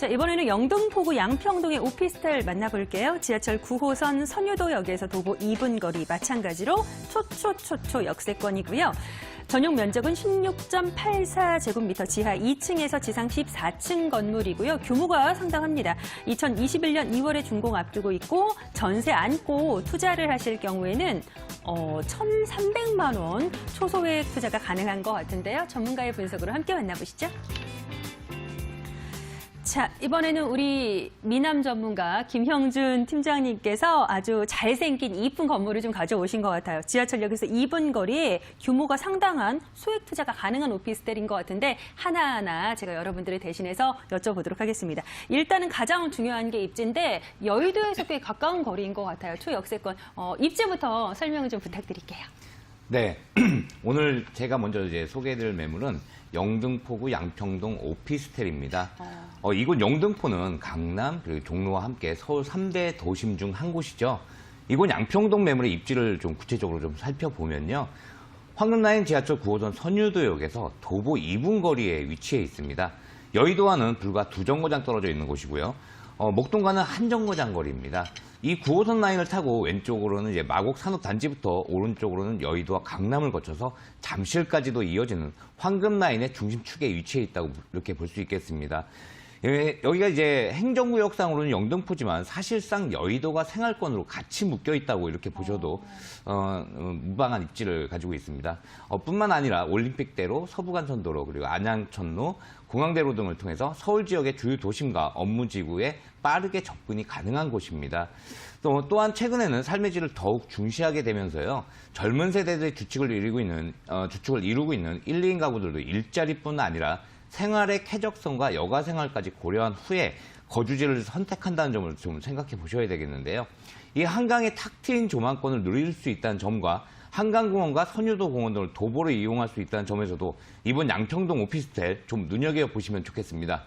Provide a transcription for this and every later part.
자, 이번에는 영등포구 양평동의 오피스텔 만나볼게요. 지하철 9호선 선유도역에서 도보 2분 거리 마찬가지로 초초초초 역세권이고요. 전용 면적은 16.84제곱미터, 지하 2층에서 지상 14층 건물이고요. 규모가 상당합니다. 2021년 2월에 준공 앞두고 있고 전세 안고 투자를 하실 경우에는 1,300만 원 초소액 투자가 가능한 것 같은데요. 전문가의 분석으로 함께 만나보시죠. 자, 이번에는 우리 미남 전문가 김형준 팀장님께서 아주 잘생긴 이쁜 건물을 좀 가져오신 것 같아요. 지하철역에서 2분 거리에 규모가 상당한 소액 투자가 가능한 오피스텔인 것 같은데 하나하나 제가 여러분들을 대신해서 여쭤보도록 하겠습니다. 일단은 가장 중요한 게 입지인데 여의도에서 꽤 가까운 거리인 것 같아요. 초역세권. 입지부터 설명을 좀 부탁드릴게요. 네, 오늘 제가 먼저 이제 소개해드릴 매물은 영등포구 양평동 오피스텔입니다. 이곳 영등포는 강남 그리고 종로와 함께 서울 3대 도심 중 한 곳이죠. 이곳 양평동 매물의 입지를 좀 구체적으로 좀 살펴보면요. 황금라인 지하철 9호선 선유도역에서 도보 2분 거리에 위치해 있습니다. 여의도와는 불과 2정거장 떨어져 있는 곳이고요. 목동과는 한 정거장 거리입니다. 이 9호선 라인을 타고 왼쪽으로는 이제 마곡 산업단지부터 오른쪽으로는 여의도와 강남을 거쳐서 잠실까지도 이어지는 황금 라인의 중심축에 위치해 있다고 이렇게 볼 수 있겠습니다. 여기가 이제 행정구역상으로는 영등포지만 사실상 여의도가 생활권으로 같이 묶여 있다고 이렇게 보셔도 무방한 입지를 가지고 있습니다. 뿐만 아니라 올림픽대로, 서부간선도로, 그리고 안양천로, 공항대로 등을 통해서 서울 지역의 주요 도심과 업무지구에 빠르게 접근이 가능한 곳입니다. 또한 최근에는 삶의 질을 더욱 중시하게 되면서요. 젊은 세대들의 주축을 이루고 있는 1, 2인 가구들도 일자리뿐 아니라 생활의 쾌적성과 여가 생활까지 고려한 후에 거주지를 선택한다는 점을 좀 생각해 보셔야 되겠는데요. 이 한강의 탁 트인 조망권을 누릴 수 있다는 점과 한강공원과 선유도 공원 등을 도보로 이용할 수 있다는 점에서도 이번 양평동 오피스텔 좀 눈여겨보시면 좋겠습니다.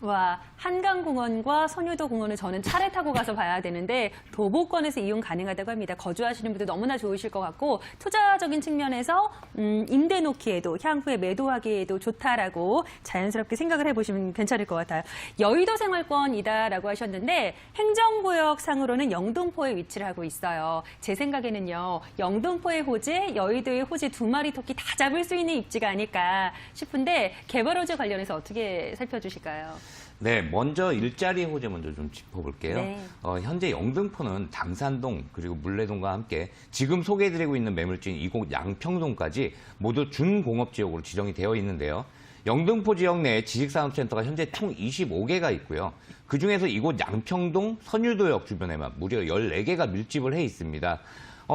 와, 한강공원과 선유도공원을 저는 차를 타고 가서 봐야 되는데 도보권에서 이용 가능하다고 합니다. 거주하시는 분들 너무나 좋으실 것 같고 투자적인 측면에서 임대 놓기에도 향후에 매도하기에도 좋다라고 자연스럽게 생각을 해보시면 괜찮을 것 같아요. 여의도 생활권이다라고 하셨는데 행정구역 상으로는 영등포에 위치를 하고 있어요. 제 생각에는요. 영등포의 호재, 여의도의 호재 두 마리 토끼 다 잡을 수 있는 입지가 아닐까 싶은데 개발 호재 관련해서 어떻게 살펴주실까요? 네, 먼저 일자리 호재 먼저 좀 짚어볼게요. 네. 현재 영등포는 당산동 그리고 물레동과 함께 지금 소개해드리고 있는 매물지인 이곳 양평동까지 모두 준공업지역으로 지정이 되어 있는데요. 영등포 지역 내에 지식산업센터가 현재 총 25개가 있고요. 그중에서 이곳 양평동 선유도역 주변에만 무려 14개가 밀집을 해 있습니다.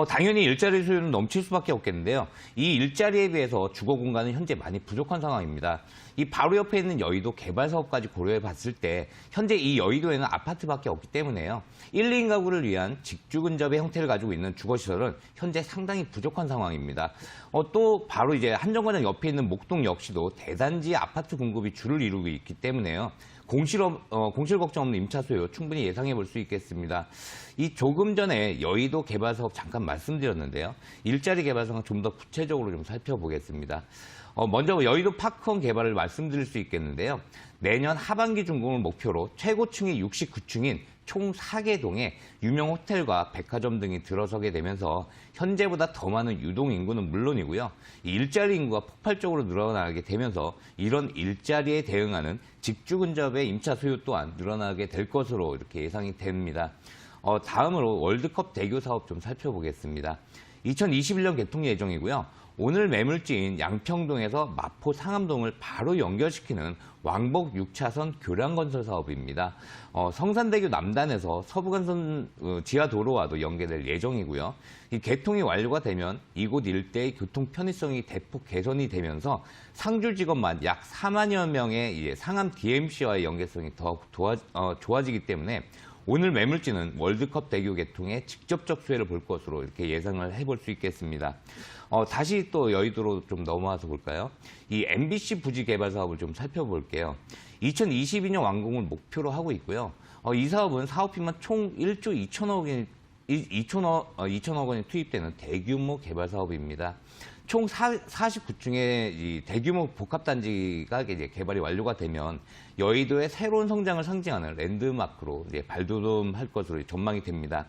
당연히 일자리 수요는 넘칠 수밖에 없겠는데요. 이 일자리에 비해서 주거 공간은 현재 많이 부족한 상황입니다. 이 바로 옆에 있는 여의도 개발 사업까지 고려해 봤을 때 현재 이 여의도에는 아파트밖에 없기 때문에요. 1, 2인 가구를 위한 직주 근접의 형태를 가지고 있는 주거시설은 현재 상당히 부족한 상황입니다. 또 바로 이제 한정거장 옆에 있는 목동 역시도 대단지 아파트 공급이 주를 이루고 있기 때문에요. 공실 걱정 없는 임차 수요 충분히 예상해 볼 수 있겠습니다. 이 조금 전에 여의도 개발 사업 잠깐 말씀드렸는데요. 일자리 개발 상황 좀 더 구체적으로 좀 살펴보겠습니다. 먼저 여의도 파크원 개발을 말씀드릴 수 있겠는데요. 내년 하반기 준공을 목표로 최고층이 69층인 총 4개 동에 유명 호텔과 백화점 등이 들어서게 되면서 현재보다 더 많은 유동 인구는 물론이고요. 이 일자리 인구가 폭발적으로 늘어나게 되면서 이런 일자리에 대응하는 직주 근접의 임차 수요 또한 늘어나게 될 것으로 이렇게 예상이 됩니다. 다음으로 월드컵 대교 사업 좀 살펴보겠습니다. 2021년 개통 예정이고요. 오늘 매물지인 양평동에서 마포 상암동을 바로 연결시키는 왕복 6차선 교량건설 사업입니다. 성산대교 남단에서 서부간선 지하도로와도 연계될 예정이고요. 이 개통이 완료가 되면 이곳 일대의 교통 편의성이 대폭 개선이 되면서 상주직업만 약 4만여 명의 상암 DMC와의 연계성이 더 좋아지기 때문에 오늘 매물지는 월드컵 대교 개통에 직접적 수혜를 볼 것으로 이렇게 예상을 해볼 수 있겠습니다. 다시 또 여의도로 좀 넘어와서 볼까요? 이 MBC 부지 개발 사업을 좀 살펴볼게요. 2022년 완공을 목표로 하고 있고요. 이 사업은 사업비만 총 1조 2천억 원이 투입되는 대규모 개발 사업입니다. 총 49층의 이 대규모 복합단지가 이제 개발이 완료가 되면 여의도의 새로운 성장을 상징하는 랜드마크로 이제 발돋움할 것으로 전망이 됩니다.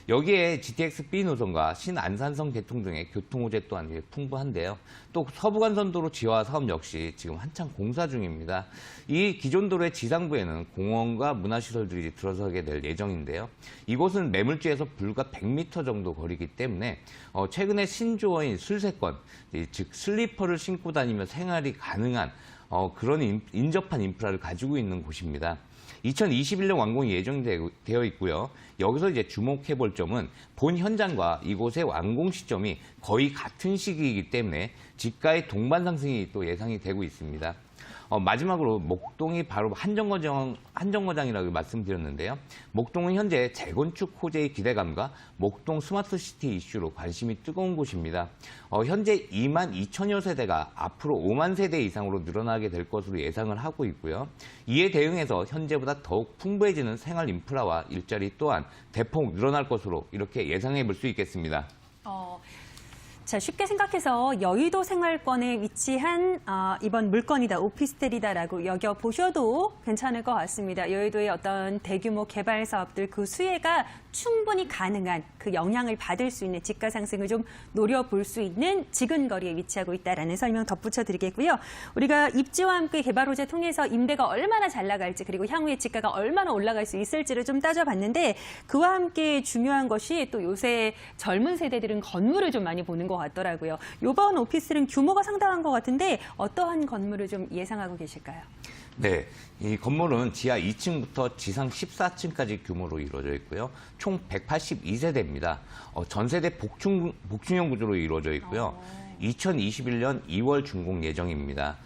여기에 GTX-B 노선과 신안산성 개통 등의 교통 호재 또한 이제 풍부한데요. 또 서부간선도로 지화 사업 역시 지금 한창 공사 중입니다. 이 기존 도로의 지상부에는 공원과 문화시설들이 들어서게 될 예정인데요. 이곳은 매물지에서 불과 100m 정도 거리이기 때문에 최근에 신조어인 술세권, 즉 슬리퍼를 신고 다니며 생활이 가능한 그런 인접한 인프라를 가지고 있는 곳입니다. 2021년 완공이 예정되어 있고요. 여기서 이제 주목해볼 점은 본 현장과 이곳의 완공 시점이 거의 같은 시기이기 때문에 집가의 동반 상승이 또 예상이 되고 있습니다. 마지막으로 목동이 바로 한정거장이라고 말씀드렸는데요. 목동은 현재 재건축 호재의 기대감과 목동 스마트시티 이슈로 관심이 뜨거운 곳입니다. 현재 2만 2천여 세대가 앞으로 5만 세대 이상으로 늘어나게 될 것으로 예상을 하고 있고요. 이에 대응해서 현재보다 더욱 풍부해지는 생활 인프라와 일자리 또한 대폭 늘어날 것으로 이렇게 예상해 볼 수 있겠습니다. 자, 쉽게 생각해서 여의도 생활권에 위치한 이번 물건이다, 오피스텔이다라고 여겨보셔도 괜찮을 것 같습니다. 여의도의 어떤 대규모 개발 사업들 그 수혜가 충분히 가능한 그 영향을 받을 수 있는 집가 상승을 좀 노려볼 수 있는 지근거리에 위치하고 있다라는 설명 덧붙여 드리겠고요. 우리가 입지와 함께 개발 호재 통해서 임대가 얼마나 잘 나갈지 그리고 향후에 집가가 얼마나 올라갈 수 있을지를 좀 따져봤는데 그와 함께 중요한 것이 또 요새 젊은 세대들은 건물을 좀 많이 보는 것 같더라고요. 이번 오피스텔은 규모가 상당한 것 같은데 어떠한 건물을 좀 예상하고 계실까요? 네, 이 건물은 지하 2층부터 지상 14층까지 규모로 이루어져 있고요. 총 182세대입니다. 전세대 복층형 구조로 이루어져 있고요. 2021년 2월 준공 예정입니다.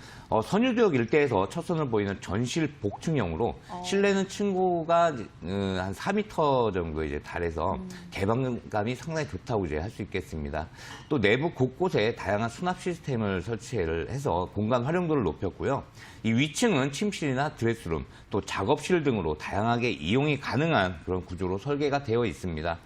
선유도역 일대에서 첫 선을 보이는 전실 복층형으로 실내는 층고가 한 4m 정도 이제 달해서 개방감이 상당히 좋다고 이제 할 수 있겠습니다. 또 내부 곳곳에 다양한 수납 시스템을 설치를 해서 공간 활용도를 높였고요. 이 위층은 침실이나 드레스룸, 또 작업실 등으로 다양하게 이용이 가능한 그런 구조로 설계가 되어 있습니다.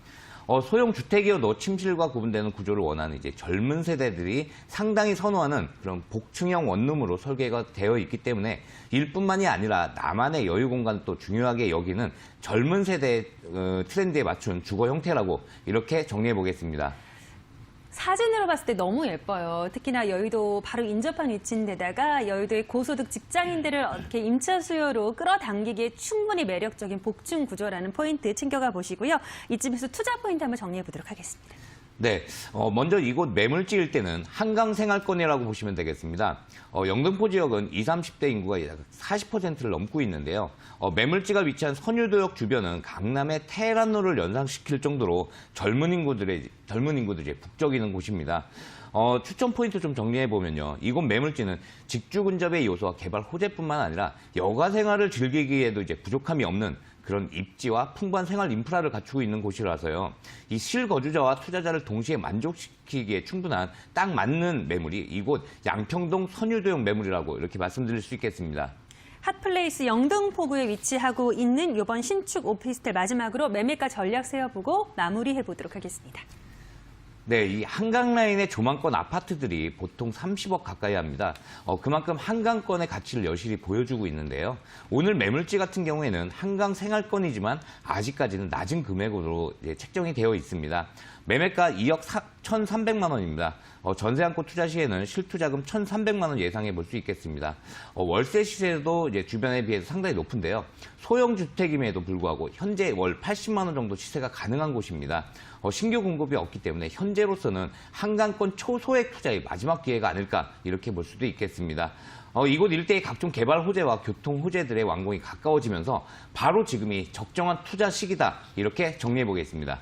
소형 주택이어도 침실과 구분되는 구조를 원하는 이제 젊은 세대들이 상당히 선호하는 그런 복층형 원룸으로 설계가 되어 있기 때문에 일뿐만이 아니라 나만의 여유 공간을 또 중요하게 여기는 젊은 세대의 트렌드에 맞춘 주거 형태라고 이렇게 정리해 보겠습니다. 사진으로 봤을 때 너무 예뻐요. 특히나 여의도 바로 인접한 위치인데다가 여의도의 고소득 직장인들을 이렇게 임차 수요로 끌어당기기에 충분히 매력적인 복층 구조라는 포인트 챙겨가 보시고요. 이쯤에서 투자 포인트 한번 정리해 보도록 하겠습니다. 네, 먼저 이곳 매물지일 때는 한강 생활권이라고 보시면 되겠습니다. 영등포 지역은 20, 30대 인구가 약 40%를 넘고 있는데요. 매물지가 위치한 선유도역 주변은 강남의 테헤란로를 연상시킬 정도로 젊은 인구들이 북적이는 곳입니다. 추천 포인트 좀 정리해보면요. 이곳 매물지는 직주 근접의 요소와 개발 호재뿐만 아니라 여가 생활을 즐기기에도 이제 부족함이 없는 그런 입지와 풍부한 생활 인프라를 갖추고 있는 곳이라서요. 이 실거주자와 투자자를 동시에 만족시키기에 충분한 딱 맞는 매물이 이곳 양평동 선유도역 매물이라고 이렇게 말씀드릴 수 있겠습니다. 핫플레이스 영등포구에 위치하고 있는 이번 신축 오피스텔 마지막으로 매매가 전략 세워보고 마무리해 보도록 하겠습니다. 네, 이 한강 라인의 조망권 아파트들이 보통 30억 가까이 합니다. 그만큼 한강권의 가치를 여실히 보여주고 있는데요. 오늘 매물지 같은 경우에는 한강 생활권이지만 아직까지는 낮은 금액으로 책정이 되어 있습니다. 매매가 2억 1,300만 원입니다. 전세 안고 투자 시에는 실투자금 1,300만 원 예상해 볼 수 있겠습니다. 월세 시세도 이제 주변에 비해서 상당히 높은데요. 소형 주택임에도 불구하고 현재 월 80만 원 정도 시세가 가능한 곳입니다. 신규 공급이 없기 때문에 현재로서는 한강권 초소액 투자의 마지막 기회가 아닐까 이렇게 볼 수도 있겠습니다. 이곳 일대의 각종 개발 호재와 교통 호재들의 완공이 가까워지면서 바로 지금이 적정한 투자 시기다 이렇게 정리해 보겠습니다.